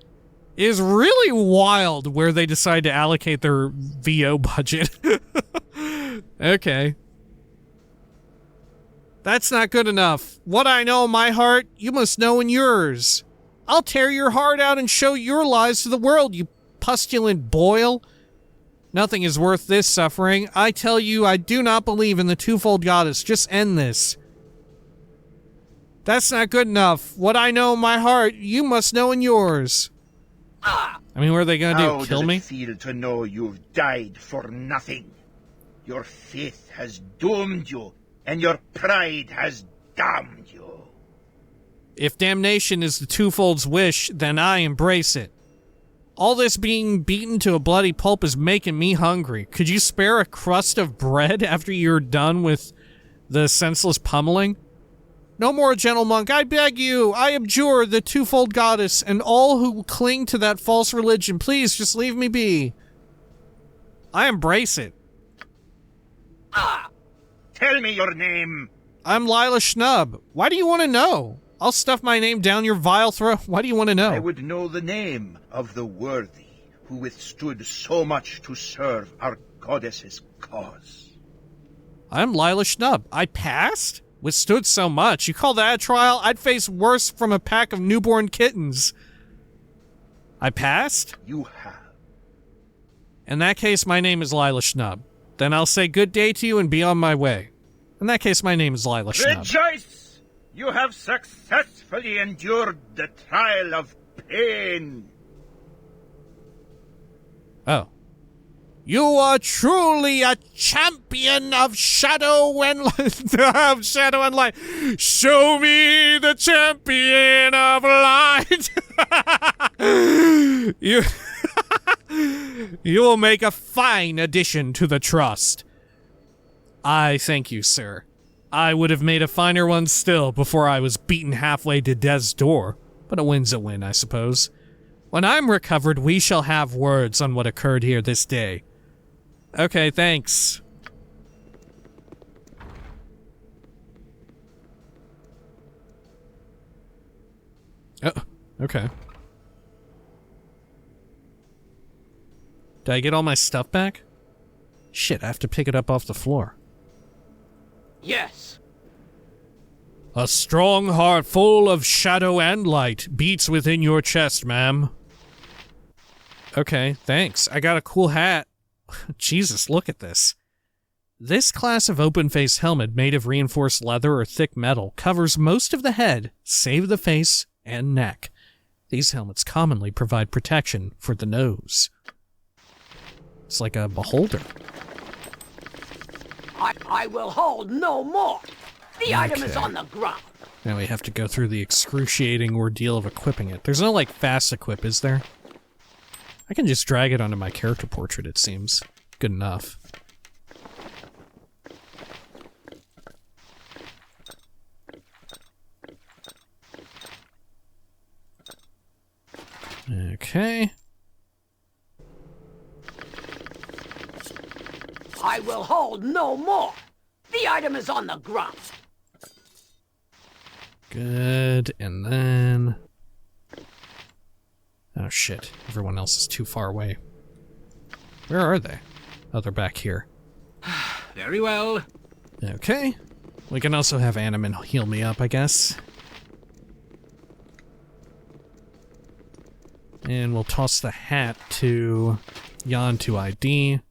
Speaker 1: It is really wild where they decide to allocate their VO budget. Okay. That's not good enough. What I know in my heart, you must know in yours. I'll tear your heart out and show your lies to the world, you pustulant boil. Nothing is worth this suffering. I tell you, I do not believe in the twofold goddess. Just end this. That's not good enough. What I know in my heart, you must know in yours. I mean, what are they gonna do? Kill me?
Speaker 10: How does it feel to know you've died for nothing? Your faith has doomed you, and your pride has damned you.
Speaker 1: If damnation is the twofold's wish, then I embrace it. All this being beaten to a bloody pulp is making me hungry. Could you spare a crust of bread after you're done with the senseless pummeling? No more, gentle monk, I beg you. I abjure the twofold goddess and all who cling to that false religion. Please, just leave me be. I embrace it.
Speaker 10: Tell me your name.
Speaker 1: I'm Lila Schnub. Why do you want to know? I'll stuff my name down your vile throat. Why do you want to know?
Speaker 10: I would know the name of the worthy who withstood so much to serve our goddess's cause.
Speaker 1: I'm Lila Schnub. I passed? Withstood so much? You call that a trial? I'd face worse from a pack of newborn kittens. I passed?
Speaker 10: You have.
Speaker 1: In that case, my name is Lila Schnub. Then I'll say good day to you and be on my way. In that case, my name is Lila Schnub.
Speaker 10: Rejoice! You have successfully endured the trial of pain.
Speaker 1: Oh. You are truly a champion of shadow and of shadow and light. Show me the champion of light. You will make a fine addition to the trust. I thank you, sir. I would have made a finer one still before I was beaten halfway to death's door, but a win's a win, I suppose. When I'm recovered, we shall have words on what occurred here this day. Okay, thanks. Oh, okay. Did I get all my stuff back? Shit, I have to pick it up off the floor.
Speaker 4: Yes.
Speaker 1: A strong heart full of shadow and light beats within your chest, ma'am. Okay, thanks. I got a cool hat. Jesus, look at this. This class of open-face helmet made of reinforced leather or thick metal covers most of the head, save the face and neck. These helmets commonly provide protection for the nose. It's like a beholder.
Speaker 4: I will hold no more. The item is on the ground.
Speaker 1: Now we have to go through the excruciating ordeal of equipping it. There's no, like, fast equip, is there? I can just drag it onto my character portrait, it seems. Good enough. Okay.
Speaker 4: I will hold no more. The item is on the ground.
Speaker 1: Good, and then... Oh shit, everyone else is too far away. Where are they? Oh, they're back here.
Speaker 4: Very well.
Speaker 1: Okay. We can also have Animan heal me up, I guess. And we'll toss the hat to Jan to ID.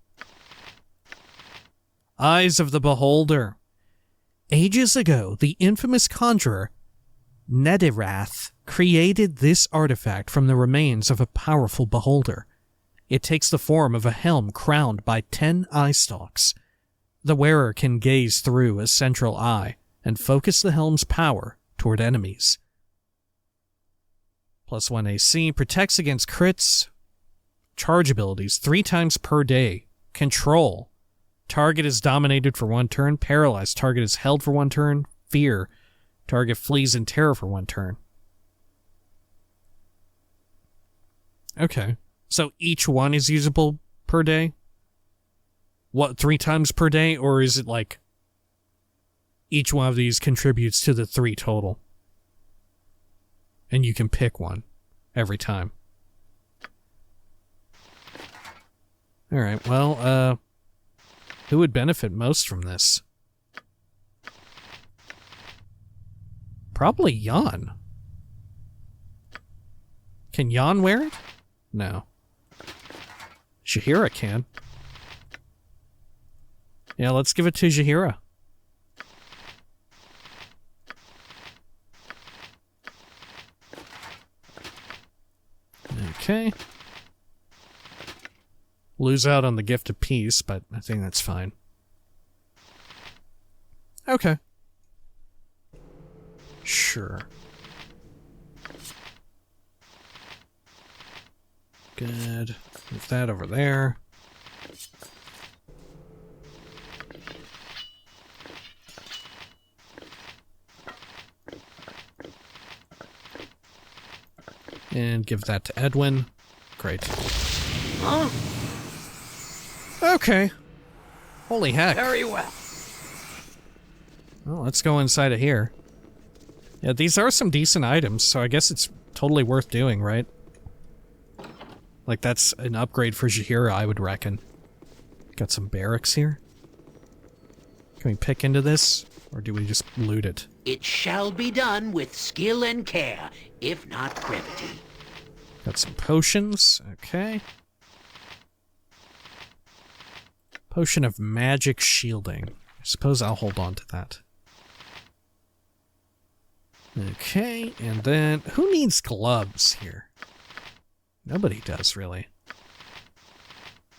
Speaker 1: Eyes of the Beholder. Ages ago, the infamous conjurer, Nedirath, created this artifact from the remains of a powerful beholder. It takes the form of a helm crowned by 10 eye stalks. The wearer can gaze through a central eye and focus the helm's power toward enemies. +1 AC, protects against crits, charge abilities 3 times per day, control, target is dominated for 1 turn, paralyzed, target is held for 1 turn, fear, target flees in terror for 1 turn. Okay, so each one is usable per day? What, 3 times per day, or is it like each one of these contributes to the 3 total? And you can pick one every time. Alright, well, who would benefit most from this? Probably Jan. Can Jan wear it? No. Jaheira can. Yeah, let's give it to Jaheira. Okay. Lose out on the gift of peace, but I think that's fine. Okay. Sure. Good. Move that over there. And give that to Edwin. Great.
Speaker 4: Huh?
Speaker 1: Okay. Holy heck.
Speaker 4: Very well.
Speaker 1: Well, let's go inside of here. Yeah, these are some decent items, so I guess it's totally worth doing, right? Like, that's an upgrade for Jaheira, I would reckon. Got some barracks here. Can we pick into this, or do we just loot it?
Speaker 4: It shall be done with skill and care, if not brevity.
Speaker 1: Got some potions, okay. Potion of magic shielding. I suppose I'll hold on to that. Okay, and then, who needs gloves here? Nobody does, really.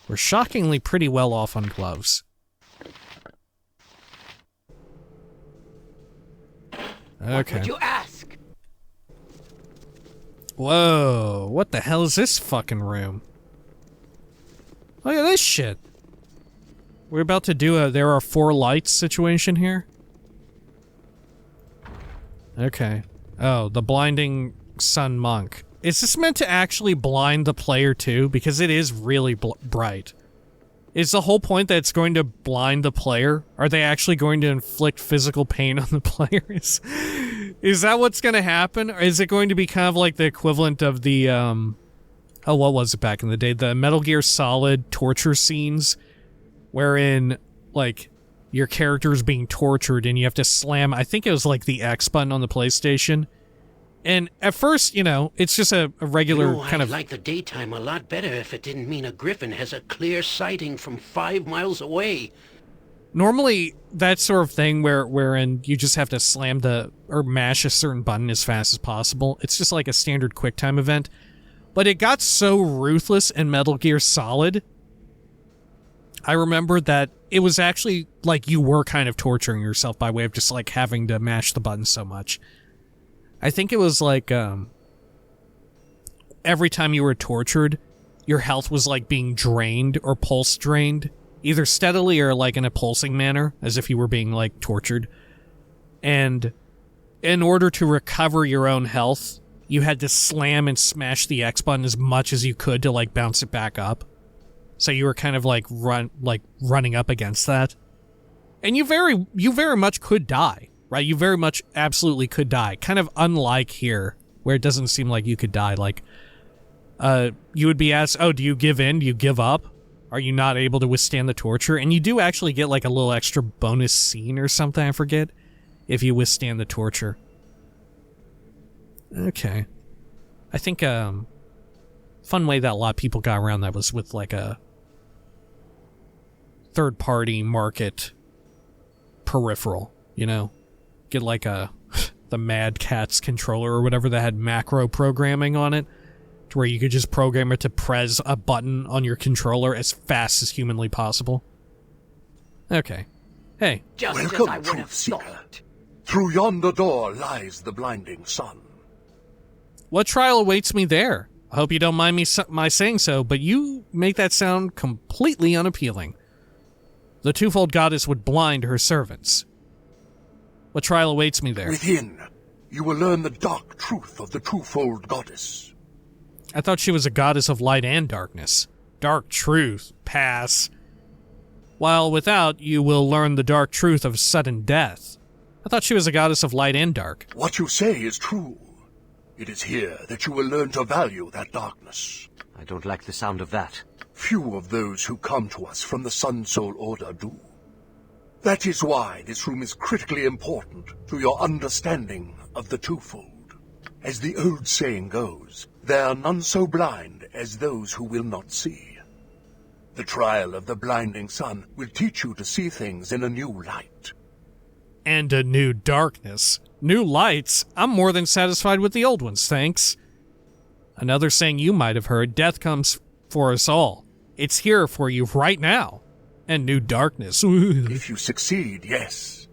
Speaker 1: We're shockingly pretty well off on gloves. Okay.
Speaker 4: What would you ask?
Speaker 1: Whoa, what the hell is this fucking room? Look at this shit. We're about to do a there are 4 lights situation here. Okay. Oh, the blinding sun monk. Is this meant to actually blind the player too? Because it is really bright. Is the whole point that it's going to blind the player? Are they actually going to inflict physical pain on the players? Is that what's going to happen? Or is it going to be kind of like the equivalent of the, what was it back in the day? The Metal Gear Solid torture scenes, wherein, like, your character's being tortured and you have to slam, I think it was like the X button on the PlayStation. And at first, you know, it's just a regular kind of...
Speaker 4: I'd like the daytime a lot better if it didn't mean a griffin has a clear sighting from 5 miles away.
Speaker 1: Normally, that sort of thing wherein you just have to slam or mash a certain button as fast as possible. It's just like a standard QuickTime event. But it got so ruthless in Metal Gear Solid. I remember that it was actually like you were kind of torturing yourself by way of just like having to mash the button so much. I think it was like every time you were tortured, your health was like being drained or pulse drained. Either steadily or like in a pulsing manner, as if you were being like tortured. And in order to recover your own health, you had to slam and smash the X button as much as you could to like bounce it back up. So you were kind of like running up against that. And you very much could die, right? You very much absolutely could die. Kind of unlike here, where it doesn't seem like you could die. Like, you would be asked, oh, do you give in? Do you give up? Are you not able to withstand the torture? And you do actually get like a little extra bonus scene or something, I forget, if you withstand the torture. Okay. I think, fun way that a lot of people got around that was with like a third-party market peripheral, you know? Get like the Mad Catz controller or whatever that had macro programming on it. To where you could just program it to press a button on your controller as fast as humanly possible. Okay. Hey.
Speaker 4: Just
Speaker 11: Welcome,
Speaker 4: as I would have
Speaker 11: Truth Seeker.
Speaker 4: thought.
Speaker 11: Through yonder door lies the blinding sun.
Speaker 1: What trial awaits me there? I hope you don't mind me my saying so, but you make that sound completely unappealing. The Twofold Goddess would blind her servants. What trial awaits me there?
Speaker 11: Within, you will learn the dark truth of the Twofold Goddess.
Speaker 1: I thought she was a goddess of light and darkness. Dark truth. Pass. While without, you will learn the dark truth of sudden death. I thought she was a goddess of light and dark.
Speaker 11: What you say is true. It is here that you will learn to value that darkness.
Speaker 2: I don't like the sound of that.
Speaker 11: Few of those who come to us from the Sun Soul Order do. That is why this room is critically important to your understanding of the Twofold. As the old saying goes, there are none so blind as those who will not see. The trial of the blinding sun will teach you to see things in a new light.
Speaker 1: And a new darkness. New lights? I'm more than satisfied with the old ones, thanks. Another saying you might have heard, death comes for us all. It's here for you right now. And new darkness.
Speaker 11: If you succeed, yes.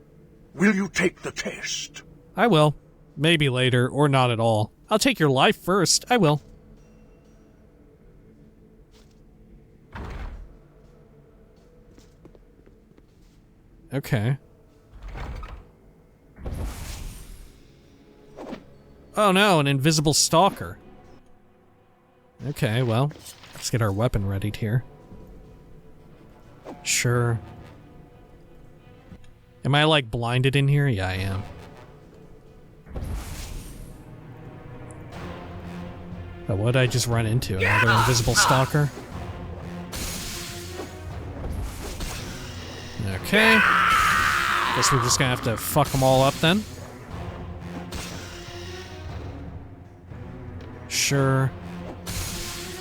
Speaker 11: Will you take the test?
Speaker 1: I will. Maybe later, or not at all. I'll take your life first. I will. Okay. Oh no, an invisible stalker. Okay, well, let's get our weapon readied here. Sure. Am I, like, blinded in here? Yeah, I am. But what did I just run into? Another invisible stalker? Okay. Guess we're just gonna have to fuck them all up then. Sure.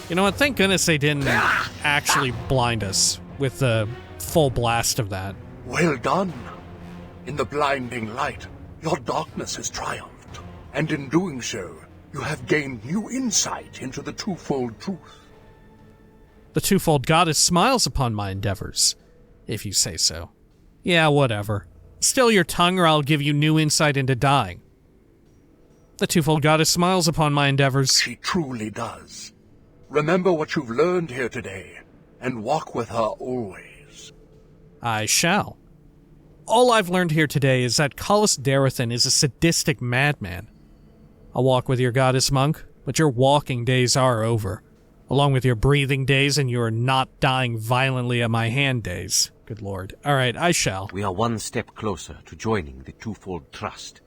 Speaker 1: You know what? Thank goodness they didn't actually blind us with the full blast of that.
Speaker 11: Well done. In the blinding light, your darkness has triumphed. And in doing so, you have gained new insight into the Twofold Truth.
Speaker 1: The Twofold Goddess smiles upon my endeavors, if you say so. Yeah, whatever. Still your tongue or I'll give you new insight into dying. The Twofold Goddess smiles upon my endeavors.
Speaker 11: She truly does. Remember what you've learned here today, and walk with her always.
Speaker 1: I shall. All I've learned here today is that Cullis Darathan is a sadistic madman. I'll walk with your goddess, monk, but your walking days are over, along with your breathing days and your not dying violently at my hand days. Good lord. Alright, I shall.
Speaker 2: We are one step closer to joining the Twofold Trust.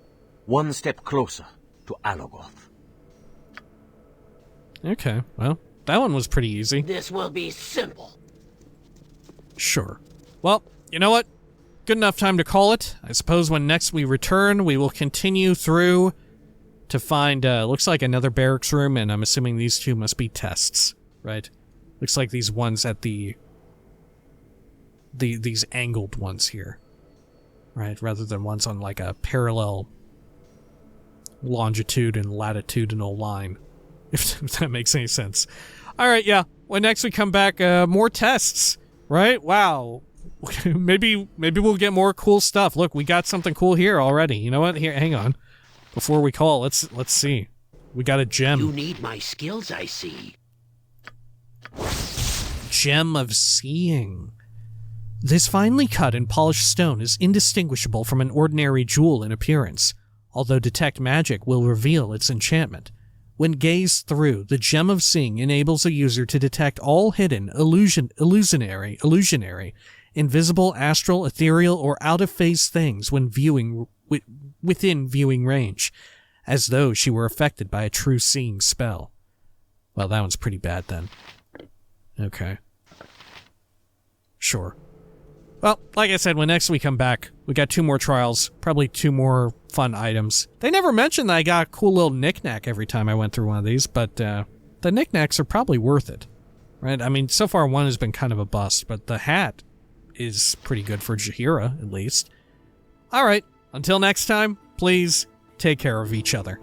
Speaker 2: one step closer to Alagoth.
Speaker 1: Okay, well, that one was pretty easy.
Speaker 4: This will be simple.
Speaker 1: Sure. Well, you know what? Good enough time to call it. I suppose when next we return, we will continue through to find, looks like another barracks room, and I'm assuming these two must be tests, right? Looks like these ones at these angled ones here, right? Rather than ones on like a parallel longitude and latitudinal line, if that makes any sense. All right, yeah. When next we come back, more tests, right? Wow. maybe we'll get more cool stuff. Look, we got something cool here already. You know what? Here, hang on. Before we call, let's see. We got a gem.
Speaker 4: You need my skills, I see.
Speaker 1: Gem of Seeing. This finely cut and polished stone is indistinguishable from an ordinary jewel in appearance, although detect magic will reveal its enchantment. When gazed through, the Gem of Seeing enables a user to detect all hidden, illusionary, invisible, astral, ethereal, or out-of-phase things when viewing within viewing range, as though she were affected by a true seeing spell. Well, that one's pretty bad then. Okay. Sure. Well, like I said, when next we come back, we got 2 more trials, probably 2 more fun items. They never mentioned that I got a cool little knick-knack every time I went through one of these, but the knick-knacks are probably worth it, right? I mean, so far one has been kind of a bust, but the hat is pretty good for Jaheira, at least. All right, until next time, please take care of each other.